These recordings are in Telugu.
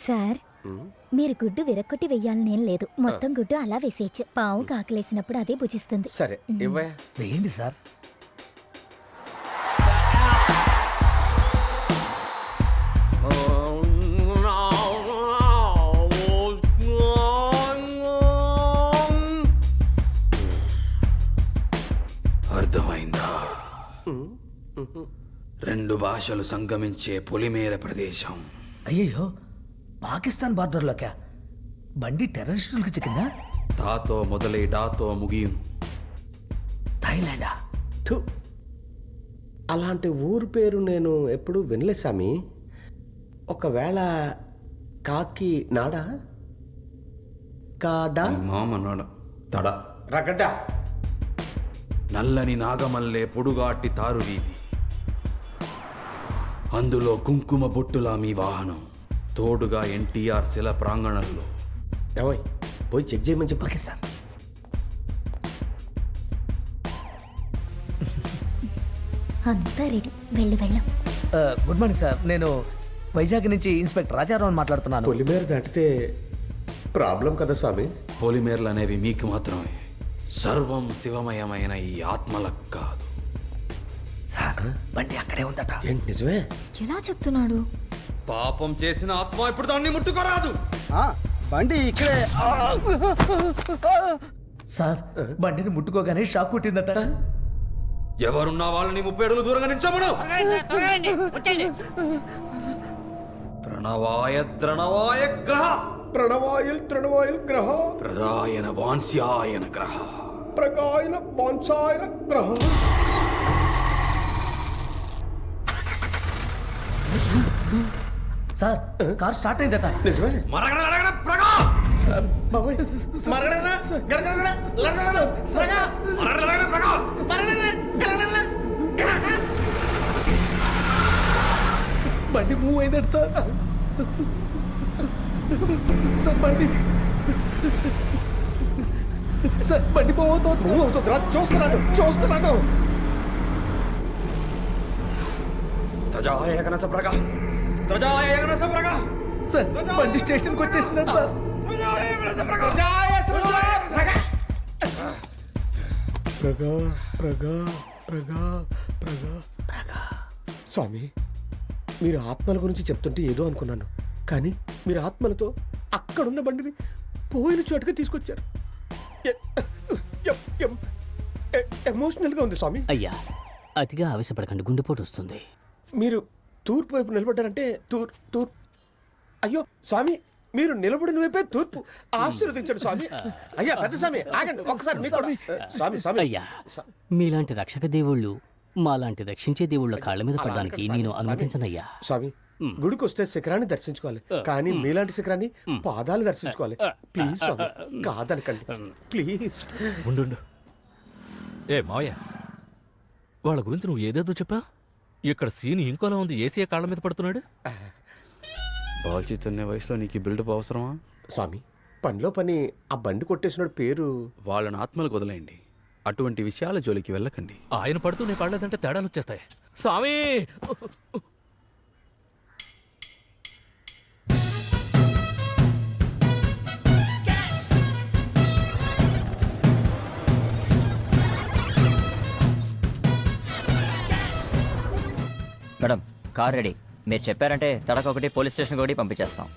సార్ మీరు గుడ్డు విరక్కొట్టి వెయ్యాలనేం లేదు, మొత్తం గుడ్డు అలా వేసేయచ్చు. పావు కాకలేసినప్పుడు అదే భుజిస్తుంది. సరే ఇవ్వయా. వేయండి సార్. అర్థమైందా? రెండు భాషలు సంగమించే పొలిమేర ప్రదేశం. అయ్యయ్యో, పాకిస్తాన్ బార్డర్లోకా? బండి టెర్రరిస్టులకు చిక్కిందా? తాతో మొదలై డాతో ముగియును. థాయిలాండా? థు. అలాంటి ఊరు పేరు నేను ఎప్పుడు వినలే స్వామి. ఒకవేళ కాకి నాడా కాడా మామన్నాడ తడ రగడ్డ నల్లని నాగమల్లే పొడుగాటి తారు వీధి, అందులో కుంకుమ బొట్టులా మీ వాహనం, తోడుగా ఎన్టీఆర్ శిల ప్రాంగణంలో. ఏమోయ్ పోయి చెక్ చేయమని చెప్పు. Okay sir. అంతా రెడీ, వెళ్ళి వెళ్ళాం. గుడ్ మార్నింగ్ సార్, నేను వైజాగ్ నుంచి ఇన్స్పెక్టర్ రాజారావు మాట్లాడుతున్నాను. పొలిమేర దాటితే ప్రాబ్లం కదా స్వామి. పొలిమేరలు అనేవి మీకు మాత్రమే, సర్వం శివమయమైన ఈ ఆత్మలకు కాదు. సార్, బండి అక్కడే ఉందట. ఏంటి నిజమే? ఎలా చెప్తున్నాడు? పాపం చేసిన ఆత్మ ఇప్పుడు దాన్ని ముట్టుకోరాదు. బండి ఇక్కడే. సార్, బండిని ముట్టుకోగానే షాక్ కొట్టిందట. ఎవరున్నా వాళ్ళని 30 అడుగులు దూరంగా నిల్చోమను. ప్రణవాయ ద్రణవాయ గ్రహ, ప్రణవాయుల్ తృణవాయుల్ గ్రహ, ప్రదాయన వాన్స్యాయన గ్రహ, ప్రగాయన బాన్సాయన గ్రహ. సార్, కార్ స్టార్ట్ అయిందట. నిజమే? మరగడ రగడ ప్రగా, బాబాయ్ మరగడనా గడగడనా లడగడనా ప్రగా మరగడ రగడ ప్రగా. మరగడనా గడగడనా. బండి మూవ్ అయిందట సార్. సార్ బండి, సార్ బండి పోతుంది. మూవ్ అవుతుందిరా, చూస్తున్నాను. త్రజాయ గణస ప్రగా, త్రజాయ గణస ప్రగా, సార్ బండి స్టేషన్కి వచ్చేసిందట సార్. త్రజాయ గణస ప్రగా. ప్రగా ప్రగా ప్రగా ప్రగా ప్రగా. స్వామి, మీరు ఆత్మల గురించి చెప్తుంటే ఏదో అనుకున్నాను, కానీ మీరు ఆత్మలతో అక్కడున్న బండిని పోయిన చోటుగా తీసుకొచ్చారు. ఎమోషనల్గా ఉంది స్వామి. అయ్యా, అతిగా ఆవేశపడకండి, గుండెపోటు వస్తుంది. మీరు తూర్పు వైపు నిలబడ్డారంటే తూర్పు. అయ్యో స్వామి, మీరు నిలబడిన వైపే తూర్పు. ఆశీర్వదించండి స్వామి. అయ్యా పెద్ద స్వామి, ఆగండి ఒకసారి. మీకు స్వామి స్వామి అయ్యా, మీలాంటి రక్షక దేవుళ్ళు మాలాంటి రక్షించే దేవుళ్ళ కాళ్ళ మీద పడడానికి నేను అనుమతించనయ్యా. స్వామి, గుడికి వస్తే శిఖరాన్ని దర్శించుకోవాలి, కానీ మీలాంటి శిఖరాన్ని పాదాలు దర్శించుకోవాలి. Please Swamy, కాదనకండి please. ఉండు. ఏ మావయ్య, వాళ్ళ గురించి నువ్వు ఏదేదో చెప్పా. ఇక్కడ సీన్ ఇంకోలా ఉంది. ఏసీఏ కాళ్ళ మీద పడుతున్నాడు. బాల్చిత్ అనే వయసులో నీకు బిల్డప్ అవసరమా? స్వామి, పనిలో పని ఆ బండి కొట్టేసిన పేరు. వాళ్ళని ఆత్మలకు వదిలేయండి, అటువంటి విషయాల జోలికి వెళ్ళకండి. ఆయన పడుతూ నీ పడలేదంటే తేడాలు వచ్చేస్తాయి. స్వామి, మేడం, కార్ రెడీ. మీరు చెప్పారంటే తడకొకటి పోలీస్ స్టేషన్ ఒకటి పంపించేస్తాం.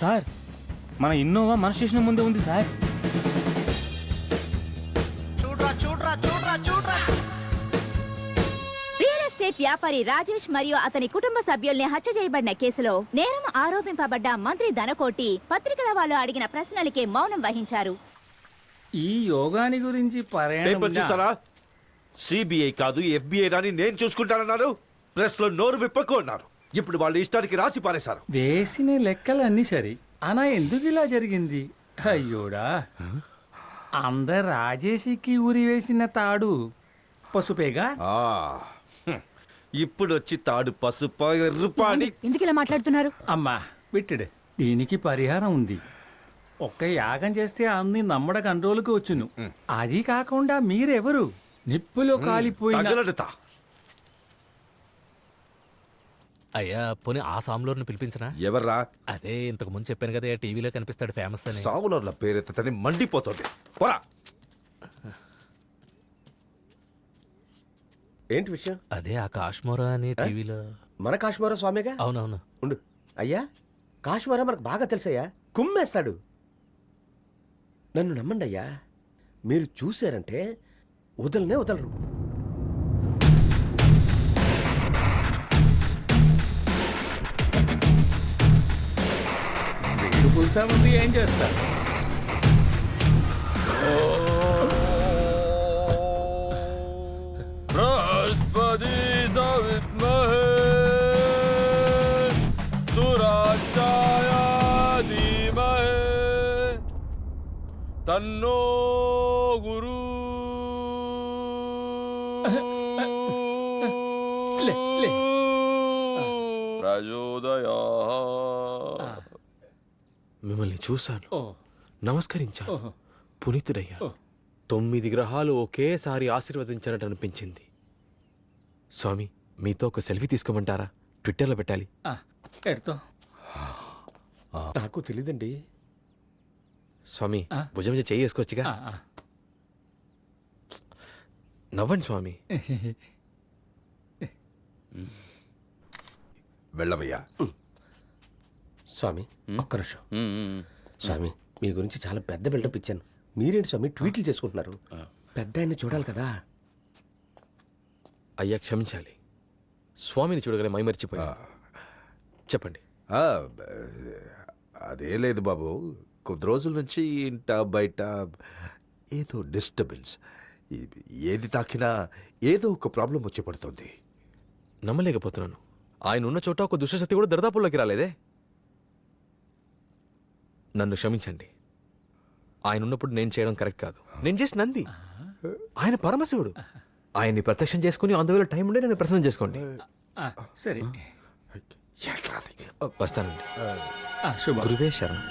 సార్, మన ఇన్నోవా మన స్టేషన్ ముందే ఉంది సార్. రియల్ ఎస్టేట్ వ్యాపారి రాజేష్ మరియు అతని కుటుంబ సభ్యుల్ని హత్య చేయబడిన కేసులో నేరం ఆరోపింపబడ్డ మంత్రి ధనకోటి పత్రికల వాళ్ళు అడిగిన ప్రశ్నలకే మౌనం వహించారు. ఈ యోగాని గురించి చూస్తారా? సిబిఐ కాదు FBI రాని నేను చూసుకుంటానన్నారు. ప్రెస్ లో నోరు విప్పకున్నారు. ఇప్పుడు వాళ్ళు ఇష్టానికి రాసి పారేశారు. వేసిన లెక్కలన్నీ సరి, అనా ఎందుకు ఇలా జరిగింది? అయ్యోడా, అందరు రాజేషికి ఊరి వేసిన తాడు పసుపేగా. ఇప్పుడు వచ్చి తాడు పసుపు ఎర్రపాడి. ఎందుకు ఇలా మాట్లాడుతున్నారు? అమ్మా విట్టుడు, దీనికి పరిహారం ఉంది. ఒక్క యాగం చేస్తే అన్ని నమ్మడ కంట్రోల్కి వచ్చును. అది కాకుండా మీరెవరు? నిప్పులో కాలిపోయిన తగలడతా. అయ్యా పోనీ ఆ సాంలోర్ని పిలిపించనా? ఎవర్రా? అదే ఇంతకు ముందు చెప్పాను కదా టీవీలో కనిపిస్తాడు ఫేమస్ అని. సాగులర్ల పేరెత్తని మండిపోతుంది. పోరా. ఏంటి విషయం? అదే ఆ కాశ్మోరా అని టీవీలో. మన కాశ్మీర స్వామిగా? అవునవును. ఉండు అయ్యా, కాశ్మీర మనకు బాగా తెలుసయ్యా, కుమ్మేస్తాడు. నన్ను నమ్మండి అయ్యా, మీరు చూశారంటే వదలనే వదలరు. రెండు పులుసా ఉంది, ఏం చేస్తారు? తన్నో గురు. మిమ్మల్ని చూశాను, ఓ, నమస్కరించాను, ఓహో. పునీతుడయ్యా. ఓ. 9 గ్రహాలు ఒకేసారి ఆశీర్వదించినట్టు అనిపించింది. స్వామి, మీతో ఒక సెల్ఫీ తీసుకోమంటారా? ట్విట్టర్లో పెట్టాలి. ఎడతో నాకు తెలీదండి. స్వామి, ఆ? భుజం మీద చేయి వేసుకోవచ్చుగా. నవ్వండి స్వామి. వెళ్ళవయ్యా. స్వామి ఒక్క నిమిషం. స్వామి, మీ గురించి చాలా పెద్ద బిల్డప్ ఇచ్చాను. మీరేంటి స్వామి ట్వీట్లు చేసుకుంటున్నారు? పెద్ద ఆయన్ని చూడాలి కదా. అయ్యా క్షమించాలి, స్వామిని చూడగానే మైమర్చిపోయా. చెప్పండి. అదే లేదు బాబు, కొద్ది రోజుల నుంచి ఇంట బయట ఏదో డిస్టర్బెన్స్. ఏది తాకినా ఏదో ఒక ప్రాబ్లం వచ్చి పడుతుంది. నమ్మలేకపోతున్నాను. ఆయన ఉన్న చోట ఒక దుష్టశక్తి కూడా దరిదాపుల్లోకి రాలేదే. నన్ను క్షమించండి. ఆయన ఉన్నప్పుడు నేను చేయడం కరెక్ట్ కాదు. నేను చేసి నంది, ఆయన పరమశివుడు. ఆయన్ని ప్రత్యక్షం చేసుకుని అందువల్ల టైం ఉండే నన్ను ప్రసన్నం చేసుకోండి. సరే, వస్తానండి. శుభ. గురువే శరణం.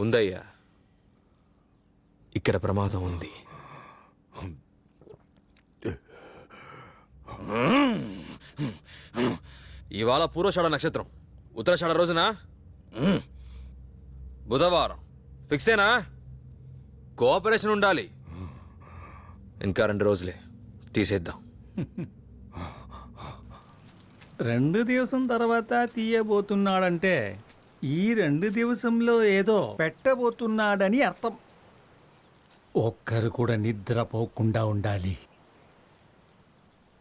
ఉందయ్యా, ఇక్కడ ప్రమాదం ఉంది. ఇవాళ పూర్వషాఢ నక్షత్రం, ఉత్తరాషాఢ రోజున బుధవారం. ఫిక్సేనా? కోఆపరేషన్ ఉండాలి. ఇంకా 2 రోజులే, తీసేద్దాం. 2 దివసం తర్వాత తీయబోతున్నాడంటే ఈ 2 దివసంలో ఏదో పెట్టబోతున్నాడని అర్థం. ఒక్కరు కూడా నిద్రపోకుండా ఉండాలి.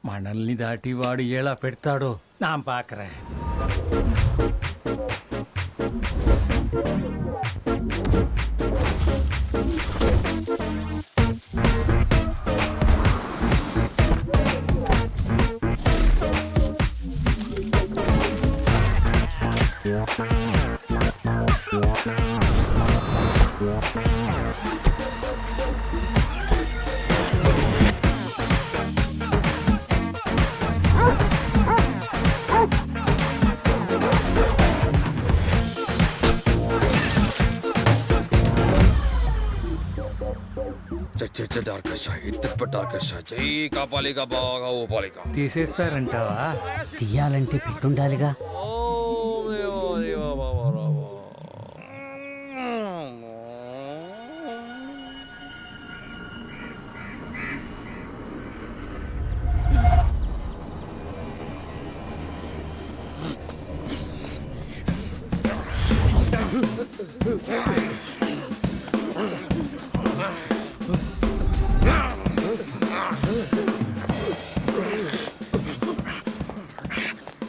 మనల్ని దాటి వాడు ఎలా పెడతాడో నా పాకరా. తీసేస్తారంటావా? తీయాలంటే పెట్టుండాలిగా.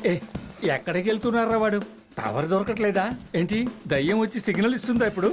ఏ ఎక్కడికి వెళ్తున్నారా వాడు? టవర్ దొరకట్లేదా ఏంటి? దయ్యం వచ్చి సిగ్నల్ ఇస్తుందా ఇప్పుడు?